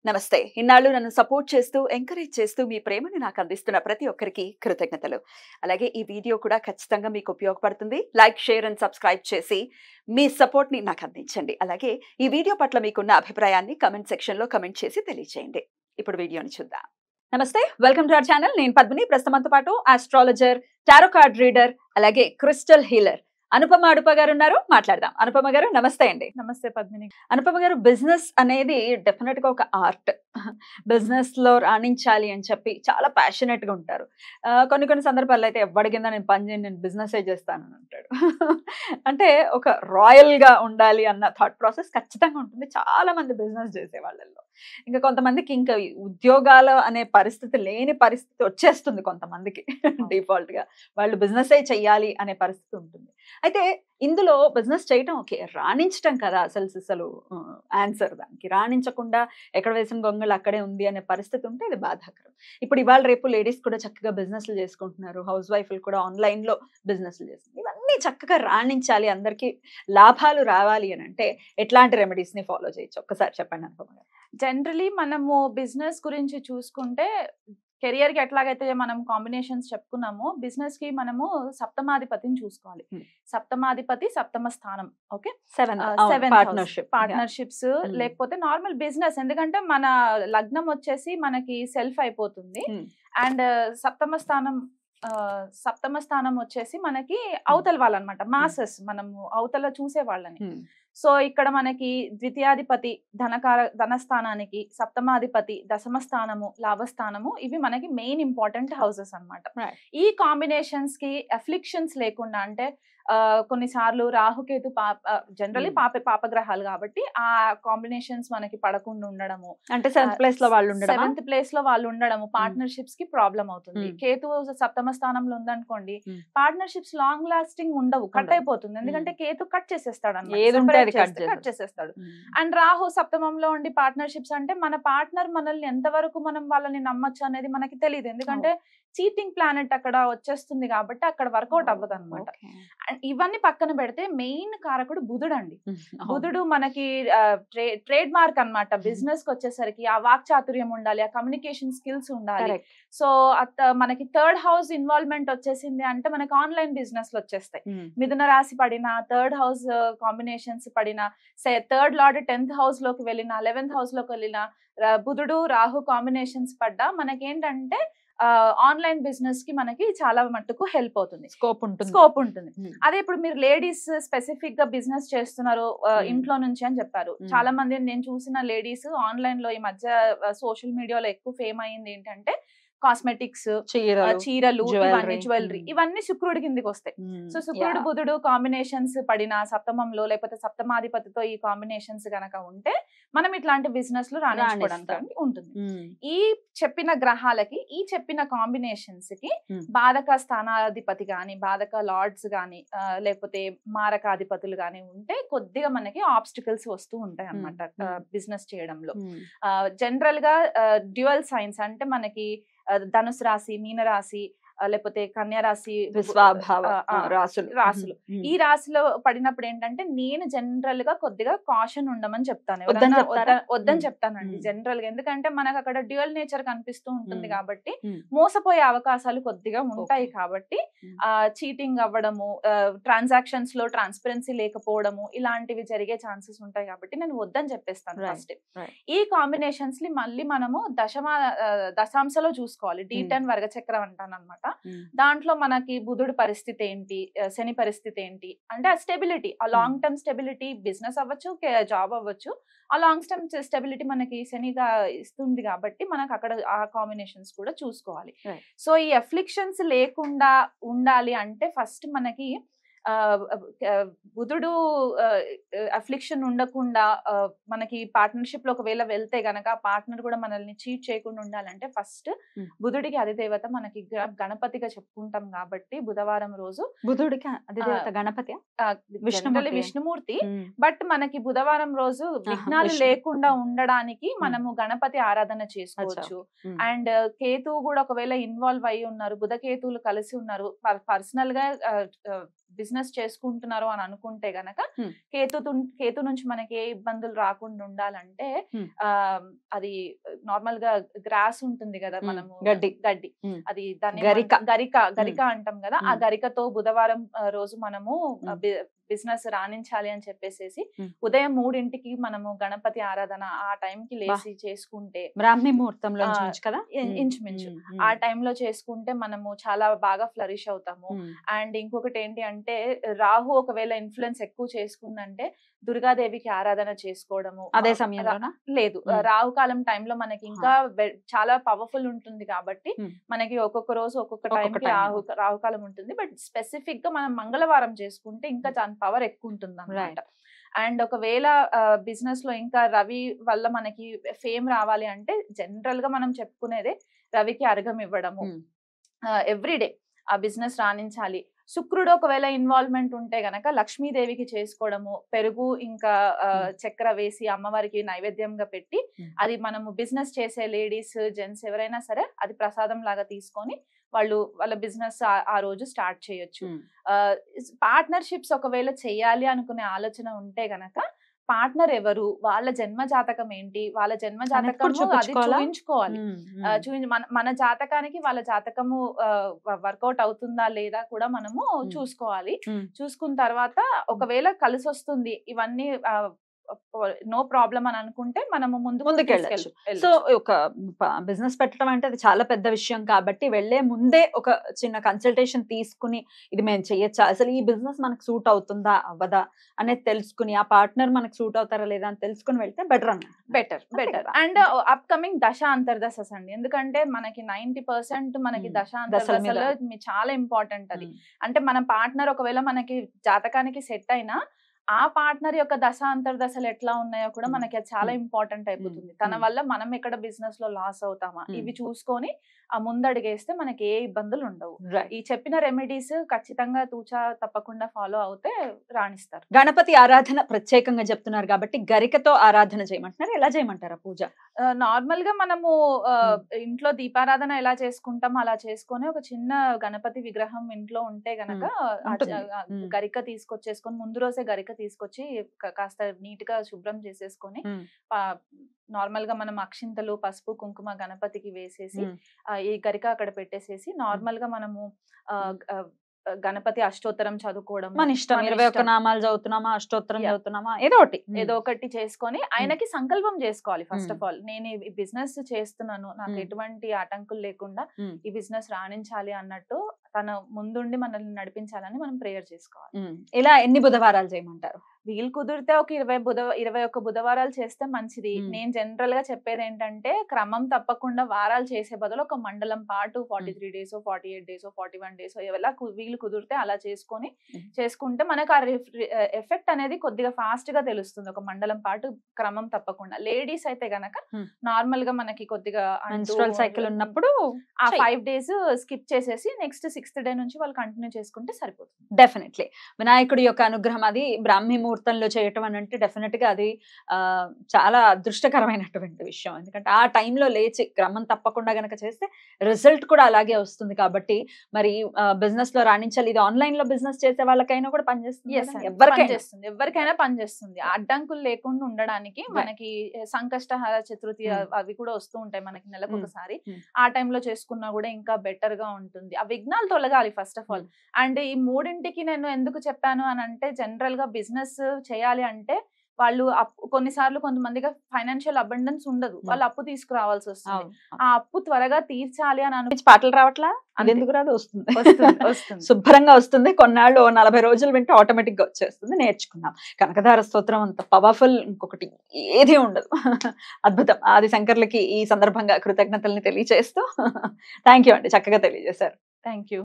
నమస్తే. ఇన్నాళ్ళు నన్ను సపోర్ట్ చేస్తూ, ఎంకరేజ్ చేస్తూ మీ ప్రేమని నాకు అందిస్తున్న ప్రతి ఒక్కరికి కృతజ్ఞతలు. అలాగే ఈ వీడియో కూడా ఖచ్చితంగా మీకు ఉపయోగపడుతుంది. లైక్, షేర్ అండ్ సబ్స్క్రైబ్ చేసి మీ సపోర్ట్‌ని నాకు అందించండి. అలాగే ఈ వీడియో పట్ల మీకున్న అభిప్రాయాన్ని కామెంట్ సెక్షన్‌లో కామెంట్ చేసి తెలియజేయండి. ఇప్పుడు వీడియోని చూద్దాం. నమస్తే. Welcome to our channel. నేను పద్మిని. ప్రస్తుతం మనతో పాటు ఆస్ట్రాలజర్, టారో కార్డ్ రీడర్, అలాగే క్రిస్టల్ హీలర్ అనుపమ అడుప గారు ఉన్నారు. మాట్లాడదాం. అనుపమ గారు నమస్తే అండి. నమస్తే పద్మిని. అనుపమ గారు, బిజినెస్ అనేది డెఫినెట్ గా ఒక ఆర్ట్. బిజినెస్ లో రాణించాలి అని చెప్పి చాలా ప్యాషనెట్ గా ఉంటారు. కొన్ని సందర్భాల్లో అయితే ఎవరి కింద నేను పని చేయను, నేను బిజినెస్ చేస్తాను అని అంటాడు. అంటే ఒక రాయల్ గా ఉండాలి అన్న థాట్ ప్రాసెస్ ఖచ్చితంగా ఉంటుంది చాలా మంది బిజినెస్ చేసే వాళ్ళల్లో. ఇంకా కొంతమందికి ఇంకా ఉద్యోగాల అనే పరిస్థితి లేని పరిస్థితి వచ్చేస్తుంది కొంతమందికి. డిఫాల్ట్ గా వాళ్ళు బిజినెస్ చెయ్యాలి అనే పరిస్థితి ఉంటుంది. అయితే ఇందులో బిజినెస్ చేయటం ఓకే, రాణించటం కదా అసలు ఆన్సర్. దానికి రాణించకుండా ఎక్కడ వేసిన గొంగళి అక్కడే ఉంది అనే పరిస్థితి ఉంటే ఇది బాధాకరం. ఇప్పుడు ఇవాళ రేపు లేడీస్ కూడా చక్కగా బిజినెస్లు చేసుకుంటున్నారు, హౌస్ వైఫ్లు కూడా ఆన్లైన్ లో బిజినెస్లు చేస్తున్నారు. ఇవన్నీ చక్కగా రాణించాలి, అందరికీ లాభాలు రావాలి అని అంటే ఎట్లాంటి రెమెడీస్ ని ఫాలో చేయొచ్చు ఒక్కసారి చెప్పండి అనుపమ గారు. జనరలీ మనము బిజినెస్ గురించి చూసుకుంటే కెరియర్ కి ఎట్లాగైతే మనం కాంబినేషన్స్ చెప్పుకున్నామో బిజినెస్ కి మనము సప్తమాధిపతిని చూసుకోవాలి. సప్తమాధిపతి సప్తమ స్థానం. ఓకే, పార్ట్నర్షిప్స్ లేకపోతే నార్మల్ బిజినెస్. ఎందుకంటే మన లగ్నం వచ్చేసి మనకి సెల్ఫ్ అయిపోతుంది. అండ్ సప్తమ స్థానం వచ్చేసి మనకి అవతల వాళ్ళనమాట, మాసెస్, మనము అవతల చూసే వాళ్ళని. సో ఇక్కడ మనకి ద్వితీయాధిపతి ధనస్థానానికి, సప్తమాధిపతి దశమ స్థానము, లాభస్థానము, ఇవి మనకి మెయిన్ ఇంపార్టెంట్ హౌసెస్ అన్నమాట. ఈ కాంబినేషన్స్ కి అఫ్లిక్షన్స్ లేకుండా, అంటే కొన్నిసార్లు రాహుకేతు జనరలీ పాపగ్రహాలు కాబట్టి ఆ కాంబినేషన్స్ మనకి పడకుండా ఉండడము, అంటే సెవెంత్ ప్లేస్ లో వాళ్ళు ఉండడము పార్ట్నర్షిప్స్ కి ప్రాబ్లం అవుతుంది. కేతు సప్తమ స్థానంలో ఉందనుకోండి, పార్ట్నర్షిప్స్ లాంగ్ లాస్టింగ్ ఉండవు, కట్ అయిపోతుంది. ఎందుకంటే కేతు కట్ చేసేస్తాడు అన్నమాట, కట్ చేసేస్తాడు. అండ్ రాహు సప్తమంలో ఉండి పార్ట్నర్షిప్స్ అంటే మన పార్ట్నర్ మనల్ని ఎంతవరకు మనం వాళ్ళని నమ్మచ్చు అనేది మనకి తెలియదు. ఎందుకంటే చీటింగ్ ప్లానెట్ అక్కడ వచ్చేస్తుంది కాబట్టి అక్కడ వర్కౌట్ అవ్వదు అనమాట. అండ్ ఇవన్నీ పక్కన పెడితే మెయిన్ కారకుడు బుధుడు అండి. బుధుడు మనకి ట్రేడ్ మార్క్ అనమాట. బిజినెస్ కి వచ్చేసరికి ఆ వాక్చాతుర్యం ఉండాలి, ఆ కమ్యూనికేషన్ స్కిల్స్ ఉండాలి. సో మనకి థర్డ్ హౌస్ ఇన్వాల్వ్మెంట్ వచ్చేసింది అంటే మనకి ఆన్లైన్ బిజినెస్ లో వచ్చేస్తాయి. మిథున రాశి పడిన, థర్డ్ హౌస్ కాంబినేషన్స్ పడిన, థర్డ్ లార్డ్ 10th హౌస్ లోకి వెళ్ళిన, 11th హౌస్ లోకి వెళ్ళిన, బుధుడు రాహు కాంబినేషన్స్ పడ్డా మనకేంటంటే ఆన్లైన్ బిజినెస్ కి మనకి చాలా మట్టుకు హెల్ప్ అవుతుంది, స్కోప్ ఉంటుంది. అదే ఇప్పుడు మీరు లేడీస్ స్పెసిఫిక్ గా బిజినెస్ చేస్తున్నారు ఇంట్లో నుంచి అని చెప్పారు. చాలా మంది నేను చూసిన లేడీస్ ఆన్లైన్ లో ఈ మధ్య సోషల్ మీడియాలో ఎక్కువ ఫేమ్ అయ్యింది ఏంటంటే కాస్మెటిక్స్, చీరలు, ఇవన్నీ జ్యువెలరీ, ఇవన్నీ శుక్రుడి కిందికి వస్తాయి. సో శుక్రుడు బుధుడు కాంబినేషన్స్ పడిన సప్తమంలో లేకపోతే సప్తమాధిపతితో ఈ కాంబినేషన్స్ గనక ఉంటే మనం ఇట్లాంటి బిజినెస్ లో రాణించుకోవడానికి ఉంటుంది. ఈ చెప్పిన గ్రహాలకి, ఈ చెప్పిన కాంబినేషన్స్ కి బాధక స్థానాధిపతి గాని, బాధక లార్డ్స్ గాని, లేకపోతే మారకాధిపతులు గాని ఉంటే కొద్దిగా మనకి ఆబ్స్టికల్స్ వస్తూ ఉంటాయి అన్నమాట బిజినెస్ చేయడంలో. జనరల్ గా డ్యూయల్ సైన్స్ అంటే మనకి ధనుసు రాశి, మీన రాశి, లేకపోతే కన్యా రాశి, రాశులు, ఈ రాశిలో పడినప్పుడు ఏంటంటే నేను జనరల్ గా కొద్దిగా కాషన్ ఉండమని చెప్తాను, వద్దని చెప్తానండి జనరల్ గా. ఎందుకంటే మనకు అక్కడ డ్యూయల్ నేచర్ కనిపిస్తూ ఉంటుంది కాబట్టి మోసపోయే అవకాశాలు కొద్దిగా ఉంటాయి. కాబట్టి చీటింగ్ అవ్వడము, ట్రాన్సాక్షన్స్ లో ట్రాన్స్పరెన్సీ లేకపోవడము, ఇలాంటివి జరిగే ఛాన్సెస్ ఉంటాయి కాబట్టి నేను వద్దని చెప్పేస్తాను ఫస్ట్. ఈ కాంబినేషన్స్ ని మళ్ళీ మనము దశాంశలో చూసుకోవాలి. D10 వర్గచక్రం అంటాను అనమాట. దాంట్లో మనకి బుధుడు పరిస్థితి ఏంటి, శని పరిస్థితి ఏంటి, అంటే ఆ స్టెబిలిటీ, ఆ లాంగ్ టర్మ్ స్టెబిలిటీ, బిజినెస్ అవ్వచ్చు, జాబ్ అవ్వచ్చు, ఆ లాంగ్ టర్మ్ స్టెబిలిటీ మనకి శనిగా ఇస్తుంది కాబట్టి మనకు అక్కడ ఆ కాంబినేషన్స్ కూడా చూసుకోవాలి. సో ఈ అఫ్లిక్షన్స్ లేకుండా ఉండాలి అంటే ఫస్ట్ మనకి బుధుడు అఫ్లిక్షన్ ఉండకుండా మనకి పార్ట్నర్షిప్ లో ఒకవేళ వెళ్తే గనక పార్ట్నర్ కూడా మనల్ని చీట్ చేయకుండా ఉండాలంటే ఫస్ట్ బుధుడికి అధిదేవత మనకి గణపతిగా చెప్పుకుంటాం కాబట్టి బుధవారం రోజు బుధుడికి అధిదేవత గణపతి, విష్ణుమూర్తి. బట్ మనకి బుధవారం రోజు విఘ్నాలు లేకుండా ఉండడానికి మనము గణపతి ఆరాధన చేసుకోవచ్చు. అండ్ కేతువు కూడా ఒకవేళ ఇన్వాల్వ్ అయి ఉన్నారు, బుధ కేతువులు కలిసి ఉన్నారు, పర్సనల్ గా బిజినెస్ చేసుకుంటున్నారు అని అనుకుంటే గనక కేతు నుంచి మనకి ఏ ఇబ్బందులు రాకుండా ఉండాలంటే అది నార్మల్ గా గ్రాస్ ఉంటుంది కదా, మనము గడ్డి అది దాన్ని గరిక అంటాం కదా, ఆ గరికతో బుధవారం రోజు మనము బిజినెస్ రాణించాలి అని చెప్పేసి ఉదయం 3ంటికి మనము గణపతి ఆరాధన ఆ టైంకి లేచి చేసుకుంటే, బ్రాహ్మీ ముహూర్తంలో కదా ఇంచుమించు ఆ టైంలో చేసుకుంటే మనము చాలా బాగా ఫ్లరిష్ అవుతాము. అండ్ ఇంకొకటి ఏంటి అంటే రాహు ఒకవేళ ఇన్ఫ్లుయెన్స్ ఎక్కువ చేసుకుందంటే దుర్గాదేవికి ఆరాధన చేసుకోవడము. అదే సమయంలో లేదు, రాహుకాలం టైంలో మనకి ఇంకా చాలా పవర్ఫుల్ ఉంటుంది కాబట్టి మనకి ఒక్కొక్క రోజు ఒక్కొక్క టైంకి రాహుకాలం ఉంటుంది. బట్ స్పెసిఫిక్ గా మనం మంగళవారం చేసుకుంటే ఇంకా దాని పవర్ ఎక్కువ ఉంటుంది అన్నమాట. అండ్ ఒకవేళ బిజినెస్ లో ఇంకా రవి వల్ల మనకి ఫేమ్ రావాలి అంటే జనరల్ గా మనం చెప్పుకునేదే రవికి అర్ఘం ఇవ్వడము ఎవ్రీడే, ఆ బిజినెస్ రాణించాలి. శుక్రుడు ఒకవేళ ఇన్వాల్వ్మెంట్ ఉంటే గనక లక్ష్మీదేవికి చేసుకోవడము, పెరుగు ఇంకా చక్కెర వేసి అమ్మవారికి నైవేద్యంగా పెట్టి అది మనము బిజినెస్ చేసే లేడీస్ జెంట్స్ ఎవరైనా సరే అది ప్రసాదం లాగా తీసుకొని వాళ్ళ బిజినెస్ ఆ రోజు స్టార్ట్ చేయొచ్చు. పార్ట్నర్షిప్స్ ఒకవేళ చెయ్యాలి అనుకునే ఆలోచన ఉంటే గనక పార్ట్నర్ ఎవరు, వాళ్ళ జన్మ జాతకం ఏంటి, వాళ్ళ జన్మ జాతకము అది చూపించుకోవాలి. మన జాతకానికి వాళ్ళ జాతకము వర్కౌట్ అవుతుందా లేదా కూడా మనము చూసుకోవాలి. చూసుకున్న తర్వాత ఒకవేళ కలిసి వస్తుంది ఇవన్నీ నో ప్రాబ్లం అని అనుకుంటే మనము ముందుకెళ్ళచ్చు. సో ఒక బిజినెస్ పెట్టడం అంటే అది చాలా పెద్ద విషయం కాబట్టి వెళ్లే ముందే ఒక చిన్న కన్సల్టేషన్ తీసుకుని ఇది మేము చెయ్యొచ్చా, అసలు ఈ బిజినెస్ మనకు సూట్ అవుతుందా అవ్వదా అనేది తెలుసుకుని ఆ పార్ట్నర్ మనకు సూట్ అవుతారా లేదా అని తెలుసుకుని వెళ్తే better better. And up coming దశ అంతర్దశస్ అండి, ఎందుకంటే మనకి 90% మనకి దశ అంతర్దశలో చాలా ఇంపార్టెంట్. అది అంటే మన పార్ట్నర్ ఒకవేళ మనకి జాతకానికి సెట్ అయినా ఆ పార్ట్నర్ యొక్క దశ అంతర్దశలు ఎట్లా ఉన్నాయో కూడా మనకి చాలా ఇంపార్టెంట్ అయిపోతుంది. తన వల్ల మనం ఎక్కడ బిజినెస్ లో లాస్ అవుతామా ఇవి చూసుకొని ఆ ముందడిగేస్తే మనకి ఏ ఇబ్బందులు ఉండవు. ఈ చెప్పిన రెమెడీస్ ఖచ్చితంగా తూచా తప్పకుండా ఫాలో అవుతే రాణిస్తారు. గణపతి ఆరాధన ప్రత్యేకంగా చెప్తున్నారు కాబట్టి గరికతో ఆరాధన చేయమంటున్నారు, ఎలా చేయమంటారా పూజ? నార్మల్ గా మనము ఇంట్లో దీపారాధన ఎలా చేసుకుంటాం అలా చేసుకొని ఒక చిన్న గణపతి విగ్రహం ఇంట్లో ఉంటే గనక గరిక తీసుకొచ్చేసుకొని ముందు రోజే గరిక తీసుకొచ్చి కాస్త నీట్ గా శుభ్రం చేసేసుకొని నార్మల్ గా మనం అక్షింతలు పసుపు కుంకుమ గణపతికి వేసేసి ఈ గరిక అక్కడ పెట్టేసేసి నార్మల్ గా మనము గణపతి అష్టోత్తరం చదువుకోవడం, మన ఇష్టం 21 నామాలు చదువుతున్నామా అష్టోత్తరం చదువుతున్నామా ఏదో ఒకటి చేసుకొని ఆయనకి సంకల్పం చేసుకోవాలి. ఫస్ట్ ఆఫ్ ఆల్ నేను ఈ బిజినెస్ చేస్తున్నాను, నాకు ఎటువంటి ఆటంకులు లేకుండా ఈ బిజినెస్ రాణించాలి అన్నట్టు తన ముందుండి మనల్ని నడిపించాలని మనం ప్రేయర్ చేసుకోవాలి. ఇలా ఎన్ని బుధవారాలు చేయమంటారు? వీలు కుదిరితే ఒక 21 బుధవారాలు చేస్తే మంచిది. నేను జనరల్ గా చెప్పేది ఏంటంటే క్రమం తప్పకుండా వారాలు చేసే బదులు ఒక మండలం పాటు 43 days 48 days 41 days ఎలా వీలు కుదిరితే అలా చేసుకుంటే మనకు ఆ ఎఫెక్ట్ అనేది కొద్దిగా ఫాస్ట్ గా తెలుస్తుంది. ఒక మండలం పాటు క్రమం తప్పకుండా. లేడీస్ అయితే గనక నార్మల్ గా మనకి కొద్దిగా మెన్స్ట్రువల్ సైకిల్ ఉన్నప్పుడు ఆ 5 days స్కిప్ చేసేసి నెక్స్ట్ 6th day నుంచి వాళ్ళు కంటిన్యూ చేసుకుంటే సరిపోతుంది. డెఫినెట్లీ వినాయకుడి యొక్క అనుగ్రహం అది బ్రాహ్మీ ముహూర్తంలో చేయటం అని అంటే డెఫినెట్ గా అది చాలా అదృష్టకరమైనటువంటి విషయం. ఎందుకంటే ఆ టైంలో లేచి క్రమం తప్పకుండా గనక చేస్తే రిజల్ట్ కూడా అలాగే వస్తుంది. కాబట్టి మరి బిజినెస్ లో రాణించాలి. ఇది ఆన్లైన్ లో బిజినెస్ చేసే వాళ్ళకైనా కూడా పనిచేస్తుంది, ఎవరికైనా పనిచేస్తుంది. అడ్డంకులు లేకుండా ఉండడానికి మనకి సంకష్టహార చతుర్థి అవి కూడా వస్తూ ఉంటాయి మనకి నెలకు ఒకసారి. ఆ టైంలో చేసుకున్నా కూడా ఇంకా బెటర్ గా ఉంటుంది. ఆ విఘ్నాలు తొలగాలి ఫస్ట్ ఆఫ్ ఆల్. అండ్ ఈ 3ంటికి నేను ఎందుకు చెప్పాను అని అంటే జనరల్ గా బిజినెస్ చేయాలి అంటే వాళ్ళు కొన్నిసార్లు కొంతమందిగా ఫైనాన్షియల్ అబండెన్స్ ఉండదు, వాళ్ళు అప్పు తీసుకురావాల్సి వస్తుంది. ఆ అప్పు త్వరగా తీర్చాలి అని అనిపించి పాటలు రావట్లా ఎందుకు రాదు, వస్తుంది శుభ్రంగా వస్తుంది. కొన్నాళ్ళు 40 రోజులు వింటే ఆటోమేటిక్ గా వచ్చేస్తుంది. నేర్చుకున్నాం. కనకధార స్తోత్రం అంత పవర్ఫుల్ ఇంకొకటి ఏది ఉండదు. అద్భుతం. ఆది శంకర్లకి ఈ సందర్భంగా కృతజ్ఞతల్ని తెలియజేస్తూ థ్యాంక్ యూ అండి, చక్కగా తెలియజేశారు. Thank you.